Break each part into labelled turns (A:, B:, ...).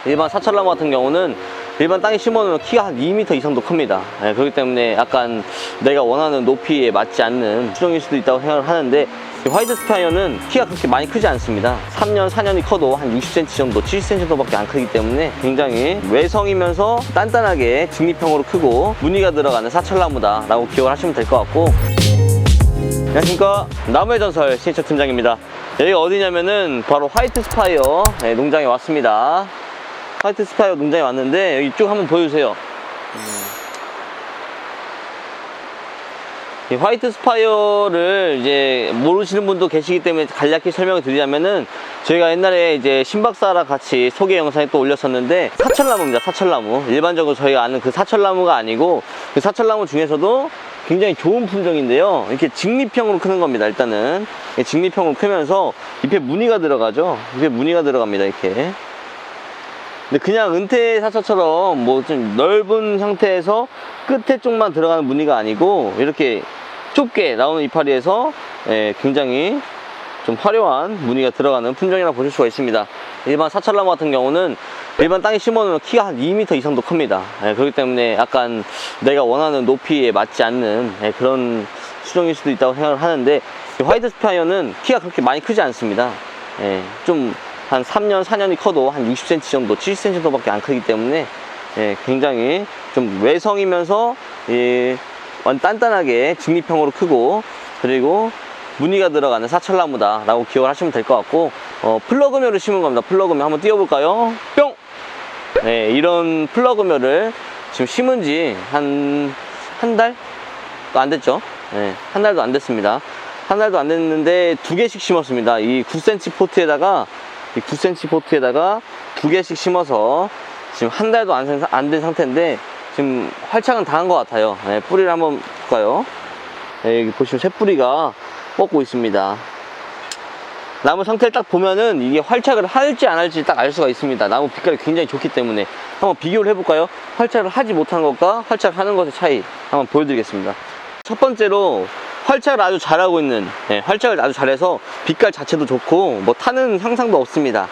A: 일반 사철나무 같은 경우는 일반 땅에 심어놓으면 키가 한 2m 이상도 큽니다. 그렇기 때문에 약간 내가 원하는 높이에 맞지 않는 수종일 수도 있다고 생각을 하는데, 이 화이트 스파이어는 키가 그렇게 많이 크지 않습니다. 3년, 4년이 커도 한 60cm 정도, 70cm 정도밖에 안 크기 때문에 굉장히 외성이면서 단단하게 직립형으로 크고 무늬가 들어가는 사철나무다 라고 기억을 하시면 될 것 같고. 안녕하십니까, 나무의 전설 신인철 팀장입니다. 여기가 어디냐면은 바로 화이트 스파이어 농장에 왔습니다. 화이트 스파이어 농장에 왔는데 여기 쭉 한번 보여주세요. 이 화이트 스파이어를 이제 모르시는 분도 계시기 때문에 간략히 설명을 드리자면은, 저희가 옛날에 이제 신박사랑 같이 소개 영상에 또 올렸었는데, 사철나무입니다. 사철나무. 일반적으로 저희가 아는 그 사철나무가 아니고, 그 사철나무 중에서도 굉장히 좋은 품종인데요, 이렇게 직립형으로 크는 겁니다. 일단은 직립형으로 크면서 잎에 무늬가 들어가죠. 잎에 무늬가 들어갑니다. 이렇게. 근데 그냥 은퇴 사철처럼 뭐 좀 넓은 형태에서 끝에 쪽만 들어가는 무늬가 아니고, 이렇게 좁게 나오는 이파리에서 굉장히 좀 화려한 무늬가 들어가는 품종이라고 보실 수가 있습니다. 일반 사철나무 같은 경우는 일반 땅에 심어놓으면 키가 한 2m 이상도 큽니다. 그렇기 때문에 약간 내가 원하는 높이에 맞지 않는 그런 수종일 수도 있다고 생각을 하는데, 화이트 스파이어는 키가 그렇게 많이 크지 않습니다. 좀 한 3년, 4년이 커도 한 60cm 정도, 70cm 정도밖에 안 크기 때문에 굉장히 좀 외성이면서 단단하게 직립형으로 크고, 그리고 무늬가 들어가는 사철나무다 라고 기억을 하시면 될 것 같고, 플러그묘를 심은 겁니다. 플러그묘 한번 띄워볼까요? 뿅! 이런 플러그묘를 지금 심은 지 한 달도 안 됐죠? 한 달도 안 됐습니다. 한 달도 안 됐는데 2개씩 심었습니다. 이 9cm 포트에다가 2개씩 심어서 지금 한 달도 안 된 상태인데, 지금 활착은 다 한 것 같아요. 뿌리를 한번 볼까요? 여기 보시면 새뿌리가 뻗고 있습니다. 나무 상태를 딱 보면은 이게 활착을 할지 안 할지 딱 알 수가 있습니다. 나무 빛깔이 굉장히 좋기 때문에. 한번 비교를 해볼까요? 활착을 하지 못한 것과 활착하는 것의 차이 한번 보여드리겠습니다. 첫 번째로, 활착을 아주 잘하고 있는, 활착을 아주 잘해서 빛깔 자체도 좋고 뭐 타는 향상도 없습니다.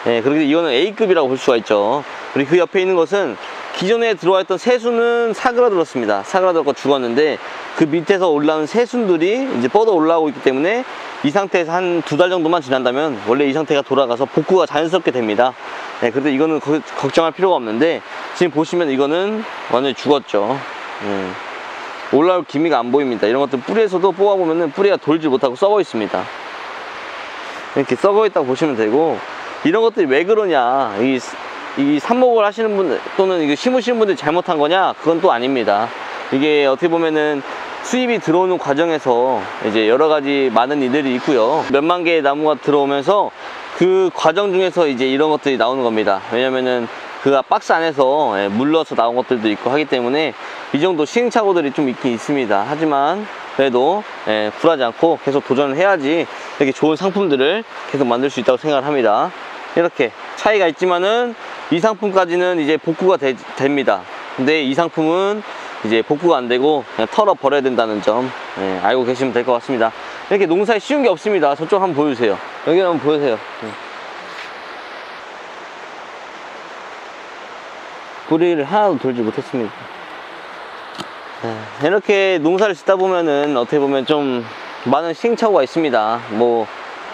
A: 그리고 이거는 A급이라고 볼 수가 있죠. 그리고 그 옆에 있는 것은 기존에 들어와 있던 새순은 사그라들었습니다. 사그라들었고 죽었는데, 그 밑에서 올라오는 새순들이 이제 뻗어 올라오고 있기 때문에 이 상태에서 한 2달 정도만 지난다면 원래 이 상태가 돌아가서 복구가 자연스럽게 됩니다. 그런데 이거는 걱정할 필요가 없는데, 지금 보시면 이거는 완전히 죽었죠. 올라올 기미가 안 보입니다. 이런 것들 뿌리에서도 뽑아보면은 뿌리가 돌지 못하고 썩어 있습니다. 이렇게 썩어 있다고 보시면 되고, 이런 것들이 왜 그러냐, 이 삽목을 하시는 분들 또는 이거 심으시는 분들이 잘못한 거냐, 그건 또 아닙니다. 이게 어떻게 보면은 수입이 들어오는 과정에서 이제 여러 가지 많은 일들이 있고요. 몇만 개의 나무가 들어오면서 그 과정 중에서 이제 이런 것들이 나오는 겁니다. 왜냐면은 그 박스 안에서 물러서 나온 것들도 있고 하기 때문에 이 정도 시행착오들이 좀 있긴 있습니다. 하지만 그래도 굴하지 않고 계속 도전을 해야지 이렇게 좋은 상품들을 계속 만들 수 있다고 생각을 합니다. 이렇게 차이가 있지만은 이 상품까지는 이제 복구가 됩니다. 근데 이 상품은 이제 복구가 안 되고 그냥 털어 버려야 된다는 점 알고 계시면 될 것 같습니다. 이렇게 농사에 쉬운 게 없습니다. 저쪽 한번 보여주세요. 여기 한번 보여주세요. 뿌리를 하나도 돌지 못했습니다. 이렇게 농사를 짓다 보면은 어떻게 보면 좀 많은 시행착오가 있습니다. 뭐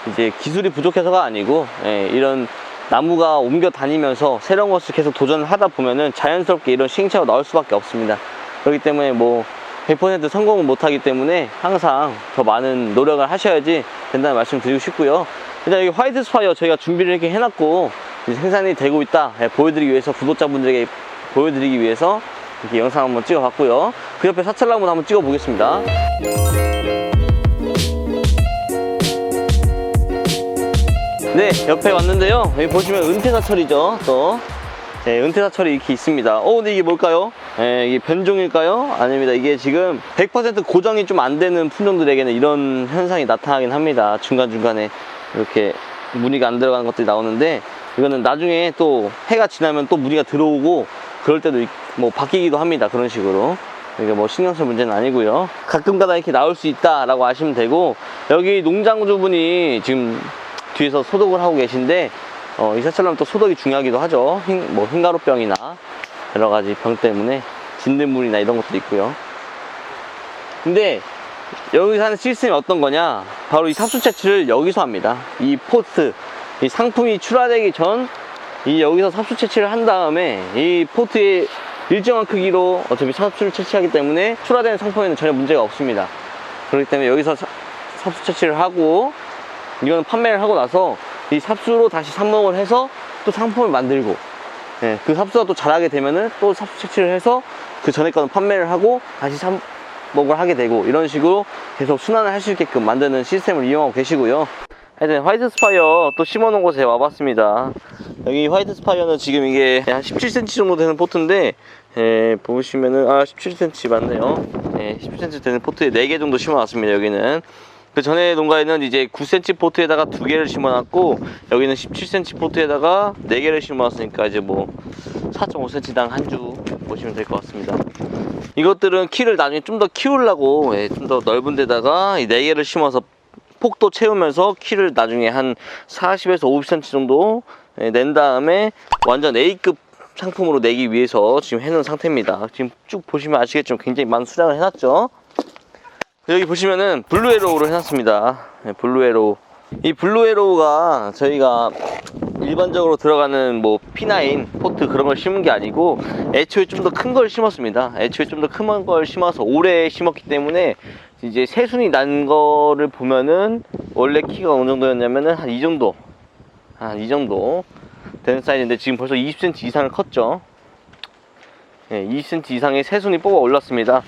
A: 이제 기술이 부족해서가 아니고 이런 나무가 옮겨 다니면서 새로운 것을 계속 도전을 하다 보면은 자연스럽게 이런 시행착오가 나올 수밖에 없습니다. 그렇기 때문에 뭐 100% 성공은 못하기 때문에 항상 더 많은 노력을 하셔야지 된다는 말씀 드리고 싶고요. 일단 여기 화이트 스파이어 저희가 준비를 이렇게 해놨고 이제 생산이 되고 있다 보여드리기 위해서, 구독자분들에게 보여드리기 위해서 이렇게 영상 한번 찍어봤고요. 그 옆에 사철나무도 한번 찍어 보겠습니다. 네, 옆에 왔는데요. 여기 보시면 은퇴사철이죠. 또 은퇴사철이 이렇게 있습니다. 근데 이게 뭘까요? 이게 변종일까요? 아닙니다. 이게 지금 100% 고정이 좀 안 되는 품종들에게는 이런 현상이 나타나긴 합니다. 중간중간에 이렇게 무늬가 안 들어가는 것들이 나오는데, 이거는 나중에 또 해가 지나면 또 무늬가 들어오고 그럴 때도 뭐 바뀌기도 합니다. 그런 식으로. 이게 뭐 신경 쓸 문제는 아니고요. 가끔가다 이렇게 나올 수 있다라고 아시면 되고, 여기 농장주분이 지금 뒤에서 소독을 하고 계신데 이사철럼 또 소독이 중요하기도 하죠. 흰가루병이나 여러 가지 병 때문에 진딧물이나 이런 것도 있고요. 근데 여기서 하는 시스템이 어떤 거냐, 바로 이 삽수 채취를 여기서 합니다. 이 포트, 이 상품이 출하되기 전 여기서 삽수 채취를 한 다음에 이 포트의 일정한 크기로 어차피 삽수를 채취하기 때문에 출하되는 상품에는 전혀 문제가 없습니다. 그렇기 때문에 여기서 삽수 채취를 하고, 이거는 판매를 하고 나서 이 삽수로 다시 삽목을 해서 또 상품을 만들고, 그 삽수가 또 자라게 되면은 또 삽수 채취를 해서 그 전에 거는 판매를 하고 다시 삽목을 하게 되고, 이런 식으로 계속 순환을 할 수 있게끔 만드는 시스템을 이용하고 계시고요. 하여튼 화이트 스파이어 또 심어놓은 곳에 와봤습니다. 여기 화이트 스파이어는 지금 이게 한 17cm 정도 되는 포트인데, 보시면은 17cm 맞네요. 17cm 되는 포트에 4개 정도 심어놨습니다. 여기는 그 전에 농가에는 이제 9cm 포트에다가 2개를 심어놨고, 여기는 17cm 포트에다가 4개를 심어놨으니까 이제 뭐 4.5cm당 한 주 보시면 될 것 같습니다. 이것들은 키를 나중에 좀 더 키우려고 좀 더 넓은 데다가 이 4개를 심어서 폭도 채우면서 키를 나중에 한 40에서 50cm 정도 낸 다음에 완전 A급 상품으로 내기 위해서 지금 해놓은 상태입니다. 지금 쭉 보시면 아시겠지만 굉장히 많은 수량을 해놨죠. 여기 보시면은 블루에로우로 해놨습니다. 블루에로우. 이 블루에로우가 저희가 일반적으로 들어가는 뭐 P9 포트 그런 걸 심은 게 아니고, 애초에 좀 더 큰 걸 심었습니다. 애초에 좀 더 큰 걸 심어서 오래 심었기 때문에 이제 새순이 난 거를 보면은 원래 키가 어느 정도였냐면은 한 이 정도 되는 사이즈인데, 지금 벌써 20cm 이상을 컸죠. 20cm 이상의 새순이 뽑아 올랐습니다.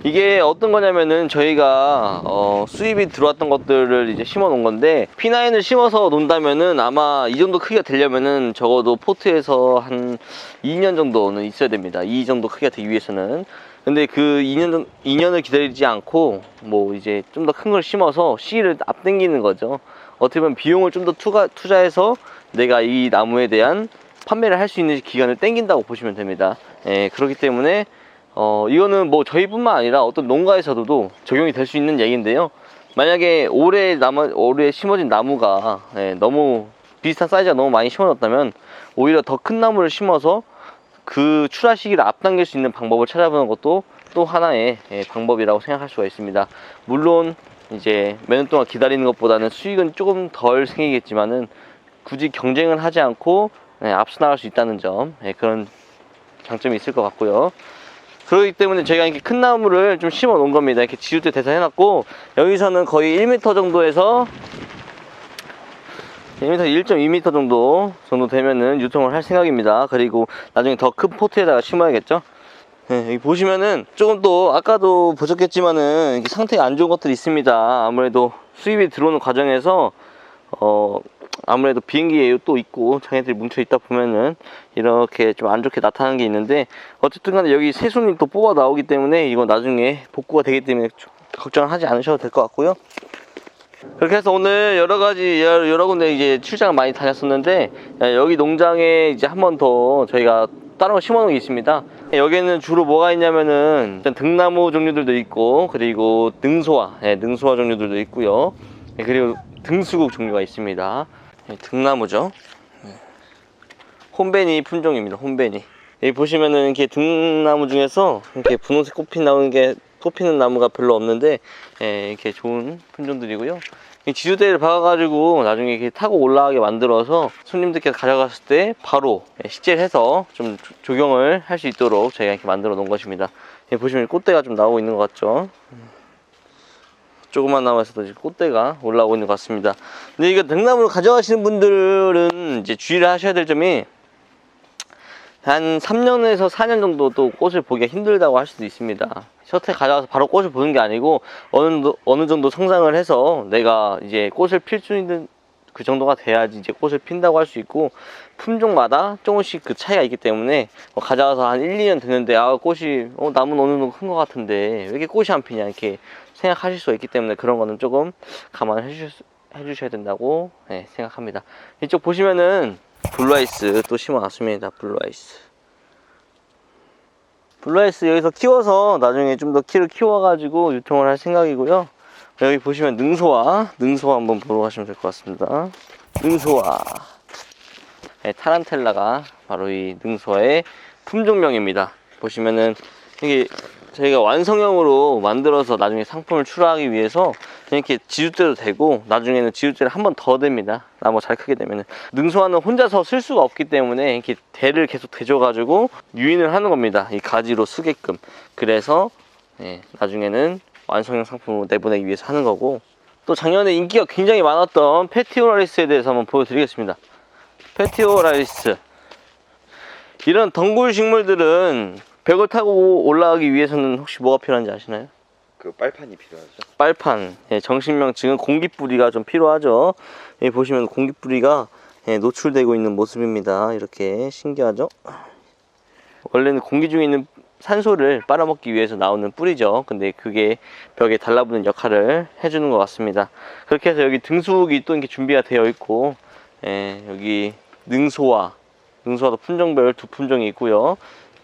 A: 이게 어떤 거냐면은 저희가 수입이 들어왔던 것들을 이제 심어 놓은 건데, P9을 심어서 놓는다면은 아마 이 정도 크기가 되려면은 적어도 포트에서 한 2년 정도는 있어야 됩니다. 이 정도 크기가 되기 위해서는. 근데 그 2년을 기다리지 않고 뭐 이제 좀 더 큰 걸 심어서 씨를 앞당기는 거죠. 어떻게 보면 비용을 좀 더 투자해서 내가 이 나무에 대한 판매를 할 수 있는 기간을 당긴다고 보시면 됩니다. 그렇기 때문에 이거는 뭐 저희뿐만 아니라 어떤 농가에서도 적용이 될 수 있는 얘기인데요. 만약에 올해 심어진 나무가 너무 비슷한 사이즈가 너무 많이 심어졌다면 오히려 더 큰 나무를 심어서 그 출하 시기를 앞당길 수 있는 방법을 찾아보는 것도 또 하나의 방법이라고 생각할 수가 있습니다. 물론 이제 몇 년 동안 기다리는 것보다는 수익은 조금 덜 생기겠지만은 굳이 경쟁을 하지 않고 앞서 나갈 수 있다는 점, 그런 장점이 있을 것 같고요. 그렇기 때문에 저희가 이렇게 큰 나무를 좀 심어 놓은 겁니다. 이렇게 지우대 대서 해놨고, 여기서는 거의 1m 정도에서 1.2m 정도 되면은 유통을 할 생각입니다. 그리고 나중에 더 큰 포트에다가 심어야겠죠. 여기 보시면은 조금 또 아까도 보셨겠지만은 이렇게 상태가 안 좋은 것들이 있습니다. 아무래도 수입이 들어오는 과정에서 아무래도 비행기에 또 있고 장애들이 뭉쳐 있다 보면은 이렇게 좀 안 좋게 나타나는 게 있는데, 어쨌든 간에 여기 새순이 또 뽑아 나오기 때문에 이건 나중에 복구가 되기 때문에 걱정하지 않으셔도 될 것 같고요. 그렇게 해서 오늘 여러 군데 이제 출장을 많이 다녔었는데, 여기 농장에 이제 한 번 더 저희가 다른 거 심어 놓은 게 있습니다. 여기에는 주로 뭐가 있냐면은 일단 등나무 종류들도 있고, 그리고 능소화 종류들도 있고요. 그리고 등수국 종류가 있습니다. 등나무죠. 홈베니 품종입니다. 홈베니. 여기 보시면은 이렇게 등나무 중에서 이렇게 분홍색 꽃피는 나무가 별로 없는데, 이렇게 좋은 품종들이고요. 지주대를 박아가지고 나중에 이렇게 타고 올라가게 만들어서 손님들께서 가져갔을 때 바로 식재해서 좀 조경을 할 수 있도록 저희가 이렇게 만들어 놓은 것입니다. 보시면 꽃대가 좀 나오고 있는 것 같죠. 조그만 나무에서도 이제 꽃대가 올라오고 있는 것 같습니다. 근데 이거 등나무를 가져가시는 분들은 이제 주의를 하셔야 될 점이, 한 3년에서 4년 정도 또 꽃을 보기가 힘들다고 할 수도 있습니다. 셔틀 가져가서 바로 꽃을 보는 게 아니고 어느 정도 성장을 해서 내가 이제 꽃을 필 수 있는 그 정도가 돼야지 이제 꽃을 핀다고 할 수 있고, 품종마다 조금씩 그 차이가 있기 때문에 가져가서 한 1, 2년 됐는데 꽃이 나무는 어느 정도 큰 것 같은데 왜 이렇게 꽃이 안 피냐 이렇게 생각하실 수가 있기 때문에, 그런 거는 조금 감안해 주셔야 된다고 생각합니다. 이쪽 보시면은 블루아이스 또 심어놨습니다. 블루아이스 여기서 키워서 나중에 좀 더 키를 키워가지고 유통을 할 생각이고요. 여기 보시면 능소화 한번 보러 가시면 될 것 같습니다. 능소화 타란텔라가 바로 이 능소의 품종명입니다. 보시면은 이게 저희가 완성형으로 만들어서 나중에 상품을 출하하기 위해서 이렇게 지읒대도 되고, 나중에는 지읒대를 한 번 더 댑니다. 나무 잘 크게 되면은. 능소화는 혼자서 쓸 수가 없기 때문에 이렇게 대를 계속 대줘가지고 유인을 하는 겁니다. 이 가지로 쓰게끔. 그래서 나중에는 완성형 상품으로 내보내기 위해서 하는 거고, 또 작년에 인기가 굉장히 많았던 페티오라리스에 대해서 한번 보여드리겠습니다. 페티오라리스, 이런 덩굴 식물들은 벽을 타고 올라가기 위해서는 혹시 뭐가 필요한지 아시나요?
B: 그 빨판이 필요하죠.
A: 빨판, 정식명 지금 공기뿌리가 좀 필요하죠. 여기 보시면 공기뿌리가 노출되고 있는 모습입니다. 이렇게 신기하죠? 원래는 공기 중에 있는 산소를 빨아먹기 위해서 나오는 뿌리죠. 근데 그게 벽에 달라붙는 역할을 해주는 것 같습니다. 그렇게 해서 여기 등수국이 또 이렇게 준비가 되어 있고, 여기 능소화도 품종별 2품종이 있고요.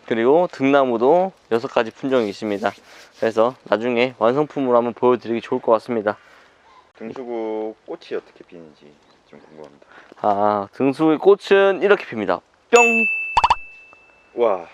A: 그리고 등나무도 6가지 품종이 있습니다. 그래서 나중에 완성품으로 한번 보여드리기 좋을 것 같습니다.
B: 등수국 꽃이 어떻게 피는지 좀 궁금합니다.
A: 등수국의 꽃은 이렇게 핍니다. 뿅!
B: 와.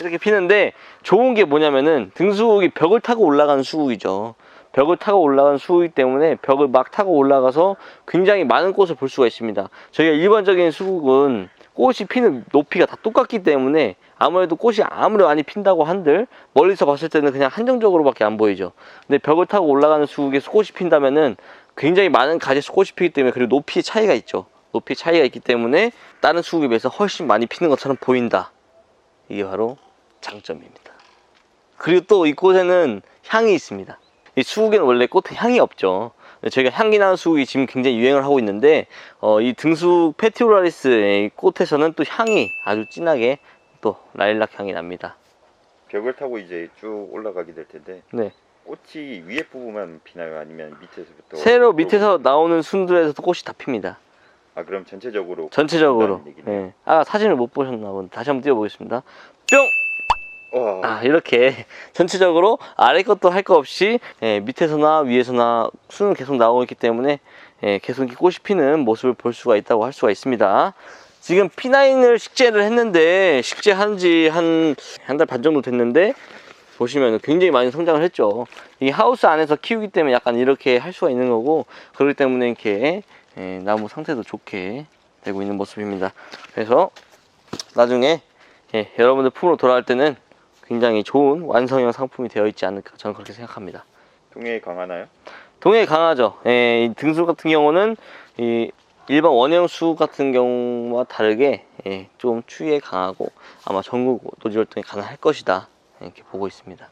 A: 이렇게 피는데, 좋은 게 뭐냐면은 등수국이 벽을 타고 올라가는 수국이죠. 벽을 타고 올라가는 수국이기 때문에 벽을 막 타고 올라가서 굉장히 많은 꽃을 볼 수가 있습니다. 저희가 일반적인 수국은 꽃이 피는 높이가 다 똑같기 때문에 아무래도 꽃이 아무리 많이 핀다고 한들 멀리서 봤을 때는 그냥 한정적으로밖에 안 보이죠. 근데 벽을 타고 올라가는 수국에서 꽃이 핀다면은 굉장히 많은 가지에서 꽃이 피기 때문에, 그리고 높이 차이가 있죠. 높이 차이가 있기 때문에 다른 수국에 비해서 훨씬 많이 피는 것처럼 보인다. 이게 바로 장점입니다. 그리고 또 이 꽃에는 향이 있습니다. 이 수국에는 원래 꽃에 향이 없죠. 저희가 향기 나는 수국이 지금 굉장히 유행을 하고 있는데, 이 등수 페티오라리스의 꽃에서는 또 향이 아주 진하게 또 라일락 향이 납니다.
B: 벽을 타고 이제 쭉 올라가게 될 텐데,
A: 네.
B: 꽃이 위에 부분만 피나요? 아니면 밑에서부터?
A: 새로 밑에서 나오는 순들에서도 꽃이 다 핍니다.
B: 그럼 전체적으로?
A: 전체적으로. 네. 사진을 못 보셨나 본데 다시 한번 띄워보겠습니다. 뿅! 이렇게 전체적으로 아래 것도 할 거 없이 밑에서나 위에서나 순은 계속 나오고 있기 때문에 계속 이렇게 꽃이 피는 모습을 볼 수가 있다고 할 수가 있습니다. 지금 P9을 식재를 했는데, 식재한 지 한 달 반 정도 됐는데, 보시면 굉장히 많이 성장을 했죠. 이 하우스 안에서 키우기 때문에 약간 이렇게 할 수가 있는 거고, 그렇기 때문에 이렇게 나무 상태도 좋게 되고 있는 모습입니다. 그래서 나중에 여러분들 품으로 돌아갈 때는 굉장히 좋은 완성형 상품이 되어 있지 않을까, 저는 그렇게 생각합니다.
B: 동해에 강하나요?
A: 동해에 강하죠. 이 등수 같은 경우는 이 일반 원형 수 같은 경우와 다르게 좀 추위에 강하고 아마 전국 노지 활동에 가능할 것이다, 이렇게 보고 있습니다.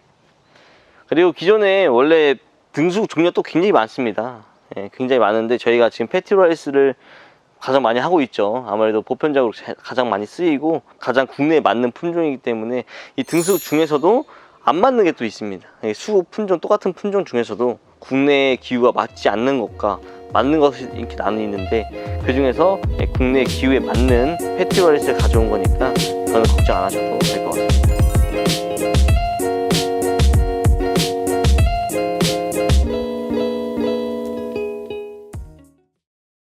A: 그리고 기존에 원래 등수 종류가 또 굉장히 많습니다. 굉장히 많은데 저희가 지금 페티오라리스를 가장 많이 하고 있죠. 아무래도 보편적으로 가장 많이 쓰이고 가장 국내에 맞는 품종이기 때문에, 이 등수 중에서도 안 맞는 게 또 있습니다. 수 품종, 똑같은 품종 중에서도 국내의 기후가 맞지 않는 것과 맞는 것이 이렇게 나뉘는데, 그 중에서 국내 기후에 맞는 페티오라리스를 가져온 거니까 저는 걱정 안 하셔도 될 것 같습니다.